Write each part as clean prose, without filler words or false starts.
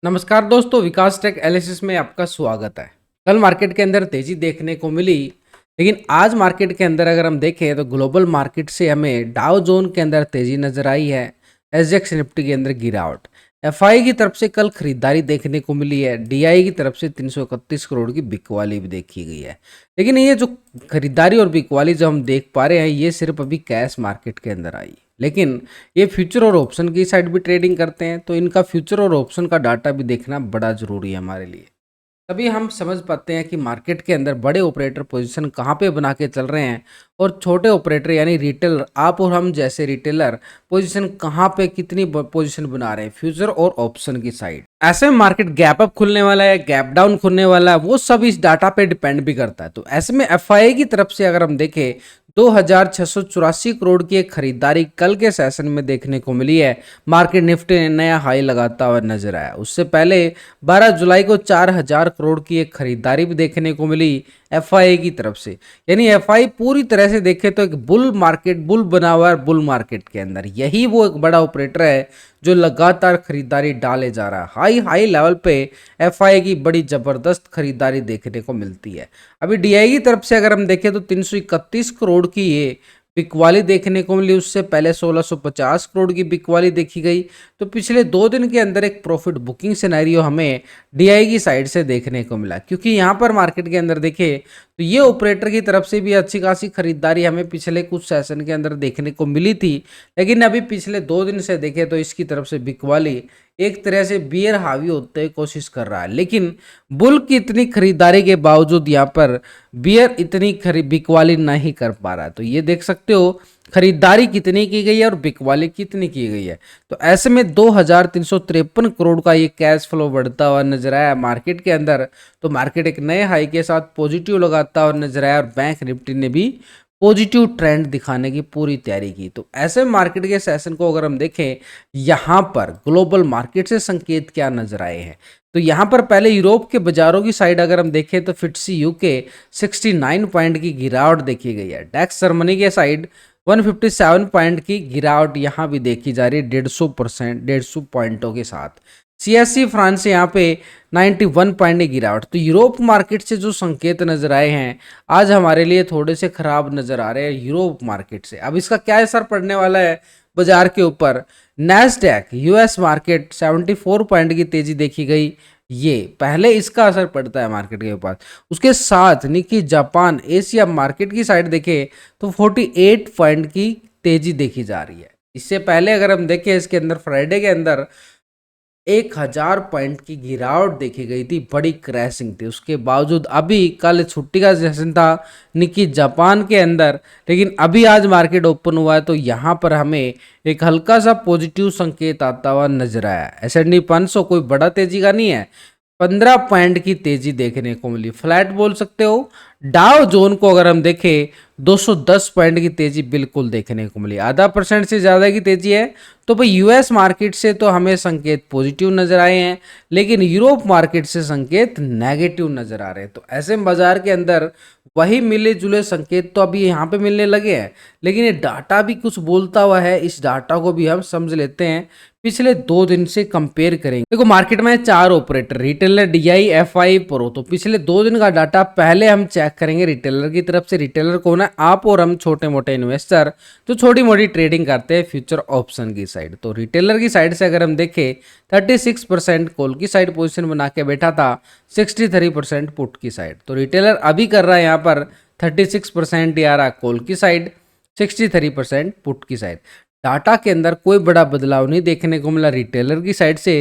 नमस्कार दोस्तों, विकास take analysis में आपका स्वागत है। कल मार्केट के अंदर तेजी देखने को मिली, लेकिन आज मार्केट के अंदर अगर हम देखें तो ग्लोबल मार्केट से हमें डाउ जोन के अंदर तेजी नजर आई है। एसजेएक्स निफ्टी के अंदर गिरावट। एफआई की तरफ से कल खरीदारी देखने को मिली है। डीआई की तरफ से 331 करोड़ की बिकवाली भी देखी गई है। लेकिन ये जो खरीदारी और बिकवाली जो हम देख पा रहे हैं, ये सिर्फ अभी कैश मार्केट के अंदर आई। लेकिन ये फ्यूचर और ऑप्शन की साइड भी ट्रेडिंग करते हैं, तो इनका फ्यूचर और ऑप्शन का डाटा भी देखना बड़ा जरूरी है हमारे लिए। तभी हम समझ पाते हैं कि मार्केट के अंदर बड़े ऑपरेटर पोजीशन कहाँ पे बना के चल रहे हैं और छोटे ऑपरेटर यानी रिटेलर, आप और हम जैसे रिटेलर पोजीशन कहाँ पे कितनी पोजीशन बना रहे हैं फ्यूचर और ऑप्शन की साइड। ऐसे में मार्केट गैप अप खुलने वाला है, गैप डाउन खुलने वाला है, वो सब इस डाटा पे डिपेंड भी करता है। तो ऐसे में एफआईआई की तरफ से अगर हम देखें 2684 करोड़ की एक खरीदारी कल के सेशन में देखने को मिली है। मार्केट निफ्टी ने नया हाई लगाता हुआ नजर आया। उससे पहले 12 जुलाई को 4000 करोड़ की एक खरीदारी भी देखने को मिली एफआईआई की तरफ से। यानी एफआई पूरी तरह से देखे तो एक बुल बना हुआ है। बुल मार्केट के अंदर यही वो एक बड़ा ऑपरेटर है जो लगातार खरीदारी डाले जा रहा है। हाई हाई लेवल पे एफआई की बड़ी जबरदस्त खरीदारी देखने को मिलती है। अभी डीआई की तरफ से अगर हम देखें तो 331 करोड़ की ये बिकवाली देखने को मिली। उससे पहले 1650 करोड़ की बिकवाली देखी गई। तो पिछले 2 दिन के अंदर एक प्रॉफिट बुकिंग सिनेरियो हमें डीआई की साइड से देखने को मिला, क्योंकि यहाँ पर मार्केट के अंदर देखे तो ये ऑपरेटर की तरफ से भी अच्छी खासी खरीदारी हमें पिछले कुछ सेशन के अंदर देखने को मिली थी। लेकिन अभी पिछले 2 दिन से देखें तो इसकी तरफ से बिकवाली एक तरह से बियर हावी होते कोशिश कर रहा है। लेकिन बुल की इतनी खरीदारी के बावजूद यहाँ पर बियर इतनी बिकवाली नहीं कर पा रहा है। तो ये देख सकते हो खरीदारी कितनी की गई है और बिकवाली कितनी की गई है। तो ऐसे में 2353 करोड़ का ये कैश फ्लो बढ़ता हुआ नजर आया मार्केट के अंदर। तो मार्केट एक नए हाई के साथ पॉजिटिव लगाता हुआ नजर आया और बैंक निफ्टी ने भी पॉजिटिव ट्रेंड दिखाने की पूरी तैयारी की। तो ऐसे मार्केट के सेशन को अगर हम देखें, यहाँ पर ग्लोबल मार्केट से संकेत क्या नजर आए हैं। तो यहाँ पर पहले यूरोप के बाजारों की साइड अगर हम देखें तो फिट्सी यूके 69 पॉइंट की गिरावट देखी गई है। डेक्स जर्मनी के साइड 157 पॉइंट की गिरावट यहाँ भी देखी जा रही है 150 पॉइंटों के साथ। सीएससी फ्रांस से यहाँ पे 91 पॉइंट की गिरावट। तो यूरोप मार्केट से जो संकेत नजर आए हैं आज हमारे लिए थोड़े से खराब नजर आ रहे हैं यूरोप मार्केट से। अब इसका क्या असर पड़ने वाला है बाजार के ऊपर। नैस्डैक यूएस मार्केट 74 पॉइंट की तेजी देखी गई, ये पहले इसका असर पड़ता है मार्केट के ऊपर। उसके साथ निकी जापान एशिया मार्केट की साइड देखे तो 48 पॉइंट की तेजी देखी जा रही है। इससे पहले अगर हम देखें इसके अंदर फ्राइडे के अंदर 1000 पॉइंट की गिरावट देखी गई थी, बड़ी क्रैशिंग थी। उसके बावजूद अभी कल छुट्टी का सेशन था निकी जापान के अंदर, लेकिन अभी आज मार्केट ओपन हुआ है तो यहाँ पर हमें एक हल्का सा पॉजिटिव संकेत आता हुआ नजर आया। S&P 500 कोई बड़ा तेजी का नहीं है, 15 पॉइंट की तेजी देखने को मिली, फ्लैट बोल सकते हो। डाउ जोन को अगर हम देखें 210 पॉइंट की तेजी बिल्कुल देखने को मिली, आधा % से ज़्यादा की तेजी है। तो भाई यूएस मार्केट से तो हमें संकेत पॉजिटिव नजर आए हैं, लेकिन यूरोप मार्केट से संकेत नेगेटिव नजर आ रहे हैं। तो ऐसे में बाजार के अंदर वही मिले जुले संकेत तो अभी यहाँ पे मिलने लगे हैं, लेकिन ये डाटा भी कुछ बोलता हुआ है। इस डाटा को भी हम समझ लेते हैं, पिछले 2 दिन से कंपेयर करेंगे। देखो मार्केट में 4 operator, retailer, DI, FI, pro. तो पिछले 2 दिन का डाटा पहले हम चेक करेंगे रिटेलर की तरफ से। रिटेलर कौन है? आप और हम छोटे मोटे इन्वेस्टर जो छोटी मोटी ट्रेडिंग करते हैं फ्यूचर ऑप्शन की साइड। तो रिटेलर की साइड से अगर हम देखें 36% कॉल की साइड पोजीशन बना के बैठा था, 63% पुट की साइड। तो रिटेलर अभी कर रहा है यहाँ पर 36% आ रहा कॉल की साइड, 63% पुट की साइड। डाटा के अंदर कोई बड़ा बदलाव नहीं देखने को मिला रिटेलर की साइड से।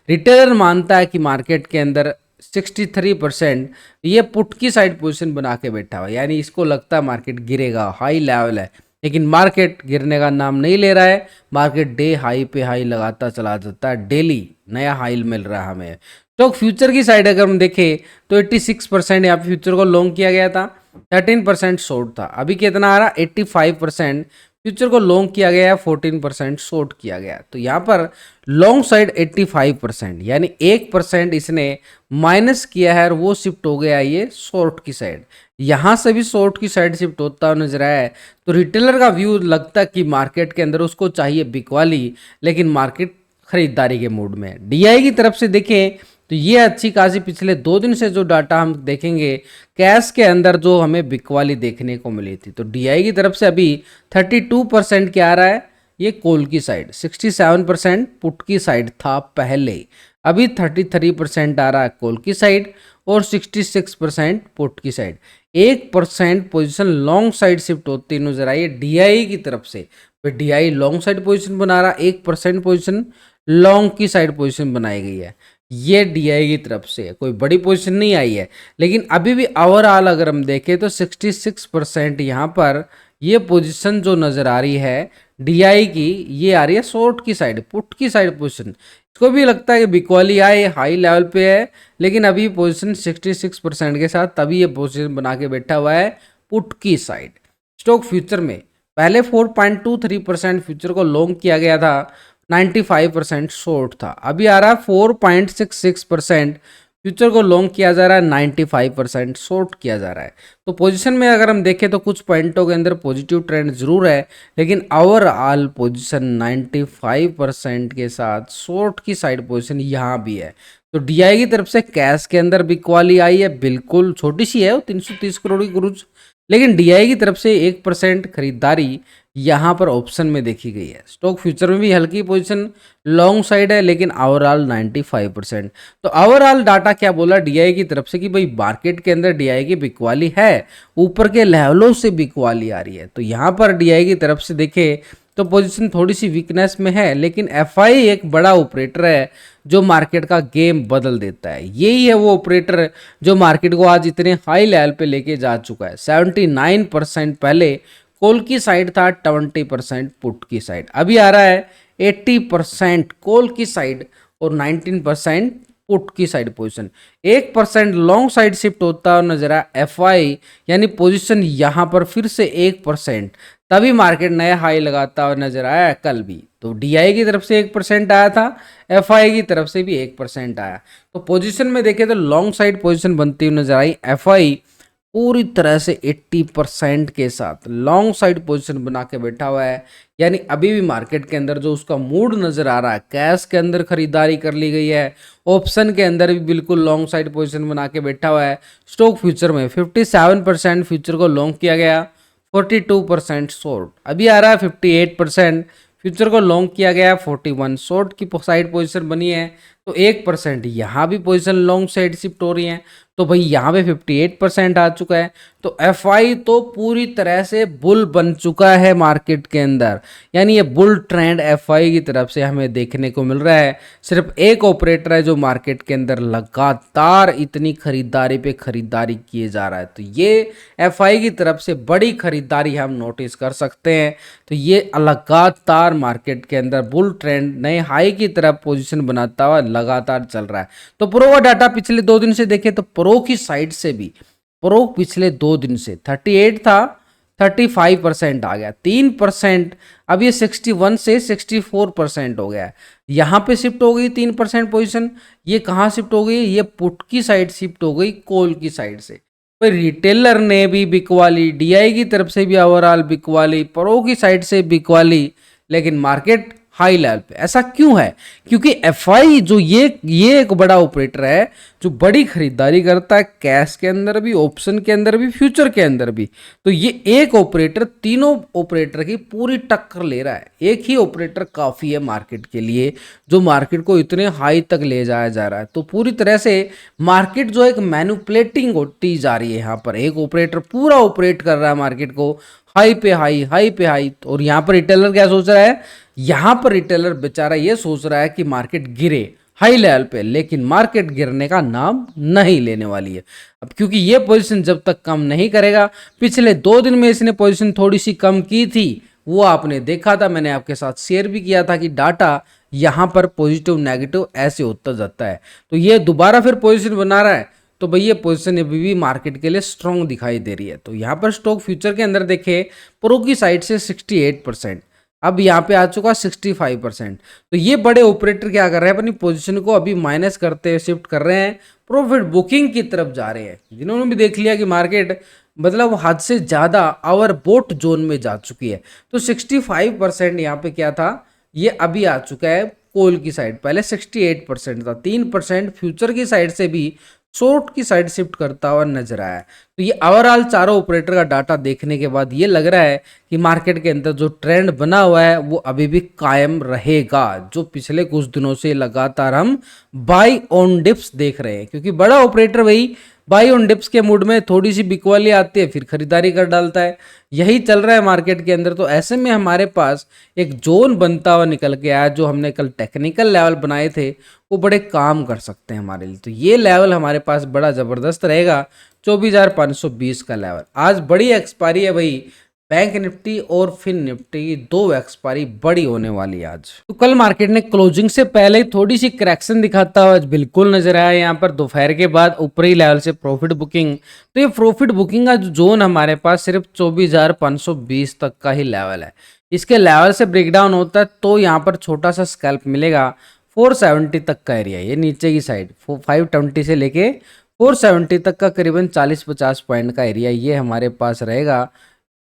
रिटेलर मानता है कि मार्केट के अंदर 63% ये पुट की साइड पोजीशन बना के बैठा हुआ, यानी इसको लगता है मार्केट गिरेगा, हाई लेवल है। लेकिन मार्केट गिरने का नाम नहीं ले रहा है, मार्केट डे हाई पे हाई लगाता चला जाता है, डेली नया हाई मिल रहा है हमें। तो फ्यूचर की साइड अगर हम देखें तो 86% यहाँ पे फ्यूचर को लॉन्ग किया गया था, 13% शॉर्ट था। अभी कितना आ रहा? 85% फ्यूचर को लॉन्ग किया गया है, 14% शॉर्ट किया गया। तो यहाँ पर लॉन्ग साइड 85%, यानी 1% इसने माइनस किया है और वो शिफ्ट हो गया ये शॉर्ट की साइड। यहाँ से भी शॉर्ट की साइड शिफ्ट होता हुआ नजर आया है। तो रिटेलर का व्यू लगता है कि मार्केट के अंदर उसको चाहिए बिकवाली, लेकिन मार्केट खरीदारी के मूड में है। डीआई की तरफ से देखें तो ये अच्छी खासी पिछले 2 दिन से जो डाटा हम देखेंगे कैश के अंदर जो हमें बिकवाली देखने को मिली थी, तो डीआई की तरफ से अभी 32% क्या आ रहा है, ये कॉल की साइड, 67% पुट की साइड था पहले, अभी 33% आ रहा है कॉल की साइड और 66% पुट की side. 1% position long side shift होती नजर आई है डीआई की तरफ से। डीआई लॉन्ग साइड पोजीशन बना रहा, 1% पोजीशन लॉन्ग की साइड पोजीशन बनाई गई है, ये डीआई की तरफ से है, कोई बड़ी पोजीशन नहीं आई है। लेकिन अभी भी ओवरऑल अगर हम देखें तो 66% यहाँ पर ये पोजीशन जो नजर आ रही है डीआई की, ये आ रही है शॉर्ट की साइड, पुट की साइड पोजीशन। इसको भी लगता है कि बिकवाली आए हाई लेवल पे है, लेकिन अभी पोजीशन 66% के साथ तभी ये पोजीशन बना के बैठा हुआ है पुट की साइड। स्टॉक फ्यूचर में पहले 4.23% फ्यूचर को लॉन्ग किया गया था, 95% शॉर्ट था, अभी आ रहा है 4.66% फ्यूचर को लॉन्ग किया जा रहा है, 95% शॉर्ट किया जा रहा है। तो पोजीशन में अगर हम देखें तो कुछ पॉइंटों के अंदर पॉजिटिव ट्रेंड जरूर है, लेकिन ओवरऑल पोजीशन 95% के साथ शॉर्ट की साइड पोजीशन यहाँ भी है। तो डीआई की तरफ से कैश के अंदर बिकवाली आई है, बिल्कुल छोटी सी है, 330 करोड़ की क्रूज, लेकिन डीआई की तरफ से 1% खरीदारी यहाँ पर ऑप्शन में देखी गई है। स्टॉक फ्यूचर में भी हल्की पोजीशन लॉन्ग साइड है, लेकिन ओवरऑल 95%। तो ओवरऑल डाटा क्या बोला डीआई की तरफ से कि भाई मार्केट के अंदर डीआई की बिकवाली है, ऊपर के लेवलों से बिकवाली आ रही है। तो यहाँ पर डीआई की तरफ से देखे तो पोजीशन थोड़ी सी वीकनेस में है, लेकिन एफआई एक बड़ा ऑपरेटर है जो मार्केट का गेम बदल देता है। यही है वो ऑपरेटर जो मार्केट को आज इतने हाई लेवल पे लेके जा चुका है। 79% पहले कॉल की साइड था, 20% पुट की साइड, अभी आ रहा है 80% कॉल की साइड और 19% पुट की side position. 1% long side shift होता है नजर आया एफआई, यानी पोजीशन यहां पर फिर से 1%, तभी मार्केट नया हाई लगाता हुआ नजर आया कल भी। तो डीआई की तरफ से 1% आया था, एफआई की तरफ से भी 1% आया। तो पोजीशन में देखें तो लॉन्ग साइड पोजीशन बनती हुई नजर आई, एफआई पूरी तरह से 80% के साथ लॉन्ग साइड पोजीशन बना के बैठा हुआ है। यानी अभी भी मार्केट के अंदर जो उसका मूड नजर आ रहा है, कैश के अंदर खरीदारी कर ली गई है, ऑप्शन के अंदर भी बिल्कुल लॉन्ग साइड पोजीशन बना के बैठा हुआ है। स्टॉक फ्यूचर में 57% फ्यूचर को लॉन्ग किया गया, 42% शॉर्ट, अभी आ रहा है 58% फ्यूचर को लॉन्ग किया गया, 41 शॉर्ट की साइड पोजीशन बनी है। तो 1% यहाँ भी पोजीशन लॉन्ग साइड शिफ्ट हो रही है। तो भाई यहाँ पे 58% आ चुका है। तो एफआई तो पूरी तरह से बुल बन चुका है मार्केट के अंदर, यानी ये बुल ट्रेंड एफआई की तरफ से हमें देखने को मिल रहा है। सिर्फ एक ऑपरेटर है जो मार्केट के अंदर लगातार इतनी खरीदारी पे खरीदारी किए जा रहा है। तो ये एफआई की तरफ से बड़ी खरीदारी हम नोटिस कर सकते हैं। तो ये लगातार मार्केट के अंदर बुल ट्रेंड नए हाई की तरफ पोजीशन बनाता हुआ लगातार चल रहा है। तो प्रो का डाटा पिछले 2 दिन से देखें तो प्रो की साइड से भी प्रो पिछले 2 दिन से 38 था, 35% आ गया, 3%, अब ये 61 से 64% हो गया है। यहाँ पे शिफ्ट हो गई 3% पोजीशन, ये कहाँ शिफ्ट हो गई, ये पुट की साइड शिफ्ट हो गई कॉल की साइड से। भाई रिटेलर ने भी बिकवाली, डीआई की तरफ से भी ओवरऑल बिकवाली, प्रो की साइड से बिकवाली, लेकिन मार्केट हाई लेवल पे। ऐसा क्यों है? क्योंकि एफआई जो ये एक बड़ा ऑपरेटर है जो बड़ी खरीदारी करता है कैश के अंदर भी, ऑप्शन के अंदर भी, फ्यूचर के अंदर भी। तो ये एक ऑपरेटर तीनों ऑपरेटर की पूरी टक्कर ले रहा है। एक ही ऑपरेटर काफी है मार्केट के लिए जो मार्केट को इतने हाई तक ले जाया जा रहा है। तो पूरी तरह से मार्केट जो एक मैनिपुलेटिंग होती जा रही है, यहाँ पर एक ऑपरेटर पूरा ऑपरेट कर रहा है मार्केट को हाई पे हाई, हाई पे हाई। और यहाँ पर रिटेलर क्या सोच रहा है, यहाँ पर रिटेलर बेचारा ये सोच रहा है कि मार्केट गिरे हाई लेवल पे, लेकिन मार्केट गिरने का नाम नहीं लेने वाली है। अब क्योंकि ये पोजीशन जब तक कम नहीं करेगा, पिछले 2 दिन में इसने पोजीशन थोड़ी सी कम की थी, वो आपने देखा था, मैंने आपके साथ शेयर भी किया था कि डाटा यहाँ पर पॉजिटिव नेगेटिव ऐसे होता जाता है। तो ये दोबारा फिर पोजीशन बना रहा है, तो भाई ये पोजीशन अभी भी मार्केट के लिए स्ट्रॉन्ग दिखाई दे रही है। तो यहाँ पर स्टॉक फ्यूचर के अंदर देखे प्रो की साइड से 68%, अब यहाँ पे आ चुका 65%। तो ये बड़े ऑपरेटर क्या कर रहे हैं, अपनी पोजीशन को अभी माइनस करते हुए शिफ्ट कर रहे हैं, प्रॉफिट बुकिंग की तरफ जा रहे हैं। जिन्होंने भी देख लिया कि मार्केट मतलब हद से ज़्यादा ओवरबोट जोन में जा चुकी है। तो 65% यहाँ पे क्या था, ये अभी आ चुका है कॉल की साइड, पहले 68% था, 3% फ्यूचर की साइड से भी शॉर्ट की साइड शिफ्ट करता हुआ नजर आया। तो ये ओवरऑल चारों ऑपरेटर का डाटा देखने के बाद ये लग रहा है कि मार्केट के अंदर जो ट्रेंड बना हुआ है वो अभी भी कायम रहेगा, जो पिछले कुछ दिनों से लगातार हम बाई ऑन डिप्स देख रहे हैं, क्योंकि बड़ा ऑपरेटर वही बाई ऑन डिप्स के मूड में थोड़ी सी बिकवाली आती है फिर खरीदारी कर डालता है, यही चल रहा है मार्केट के अंदर। तो ऐसे में हमारे पास एक जोन बनता हुआ निकल के आया, जो हमने कल टेक्निकल लेवल बनाए थे वो बड़े काम कर सकते हैं हमारे लिए। तो ये लेवल हमारे पास बड़ा जबरदस्त रहेगा, 24,520 का लेवल। आज बड़ी एक्सपायरी है भाई, बैंक निफ्टी और फिन निफ्टी की 2 एक्सपायरी बड़ी होने वाली है आज। तो कल मार्केट ने क्लोजिंग से पहले थोड़ी सी करेक्शन दिखाता हुआ आज बिल्कुल नजर आया। यहाँ पर दोपहर के बाद ऊपरी लेवल से प्रॉफिट बुकिंग, तो ये प्रॉफिट बुकिंग का जो जोन हमारे पास सिर्फ 24,520 तक का ही लेवल है। इसके लेवल से ब्रेकडाउन होता है तो यहाँ पर छोटा सा स्कैल्प मिलेगा 470 तक का एरिया, ये नीचे की साइड 520 से लेके 470 तक का करीबन 40-50 पॉइंट का एरिया ये हमारे पास रहेगा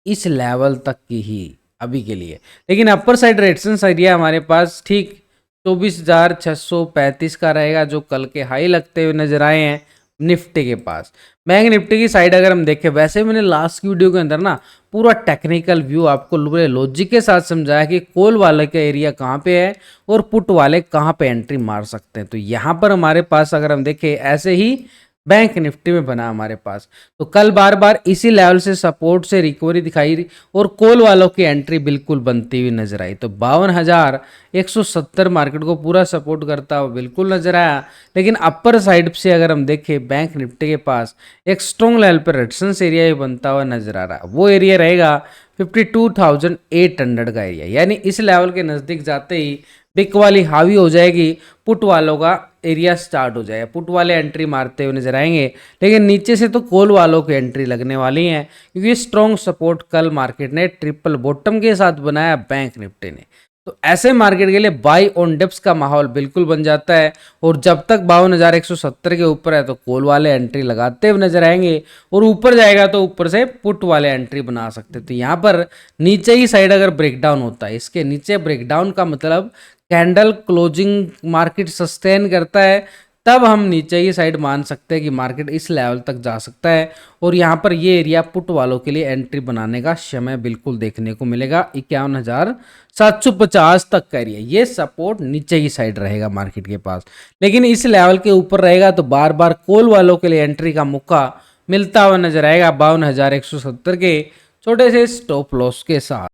इस लेवल तक की ही अभी के लिए। लेकिन अपर साइड रेजिस्टेंस एरिया हमारे पास ठीक 24,635 का रहेगा, जो कल के हाई लगते हुए नजर आए हैं निफ्टी के पास। बैंक निफ्टी की साइड अगर हम देखें, वैसे मैंने लास्ट की वीडियो के अंदर ना पूरा टेक्निकल व्यू आपको पूरे लॉजिक के साथ समझाया कि कॉल वाले का एरिया कहाँ पे है और पुट वाले कहाँ पे एंट्री मार सकते हैं। तो यहाँ पर हमारे पास अगर हम देखें ऐसे ही बैंक निफ्टी में बना हमारे पास, तो कल बार बार इसी लेवल से सपोर्ट से रिकवरी दिखाई और कॉल वालों की एंट्री बिल्कुल बनती हुई नजर आई। तो 52,170 मार्केट को पूरा सपोर्ट करता हुआ बिल्कुल नजर आया। लेकिन अपर साइड से अगर हम देखें बैंक निफ्टी के पास एक स्ट्रॉन्ग लेवल पर रेजिस्टेंस एरिया भी बनता हुआ नजर आ रहा है, वो एरिया रहेगा 52,800 का एरिया, यानी इस लेवल के नजदीक जाते ही बिक वाली हावी हो जाएगी, पुट वालों का एरिया स्टार्ट हो जाएगा, पुट वाले एंट्री मारते हुए नजर आएंगे। लेकिन नीचे से तो कॉल वालों की एंट्री लगने वाली है, क्योंकि स्ट्रॉन्ग सपोर्ट कल मार्केट ने ट्रिपल बॉटम के साथ बनाया बैंक निफ्टी ने। तो ऐसे मार्केट के लिए बाई ऑन डिप्स का माहौल बिल्कुल बन जाता है, और जब तक 52,170 के ऊपर है तो कॉल वाले एंट्री लगाते हुए नजर आएंगे, और ऊपर जाएगा तो ऊपर से पुट वाले एंट्री बना सकते हैं। तो यहाँ पर नीचे ही साइड अगर ब्रेकडाउन होता है, इसके नीचे ब्रेकडाउन का मतलब कैंडल क्लोजिंग मार्केट सस्टेन करता है, तब हम नीचे की साइड मान सकते हैं कि मार्केट इस लेवल तक जा सकता है, और यहाँ पर ये एरिया पुट वालों के लिए एंट्री बनाने का समय बिल्कुल देखने को मिलेगा 51,750 तक का एरिया, ये सपोर्ट नीचे की साइड रहेगा मार्केट के पास। लेकिन इस लेवल के ऊपर रहेगा तो बार बार कॉल वालों के लिए एंट्री का मौका मिलता हुआ नजर आएगा 52,170 के छोटे से स्टॉप लॉस के साथ।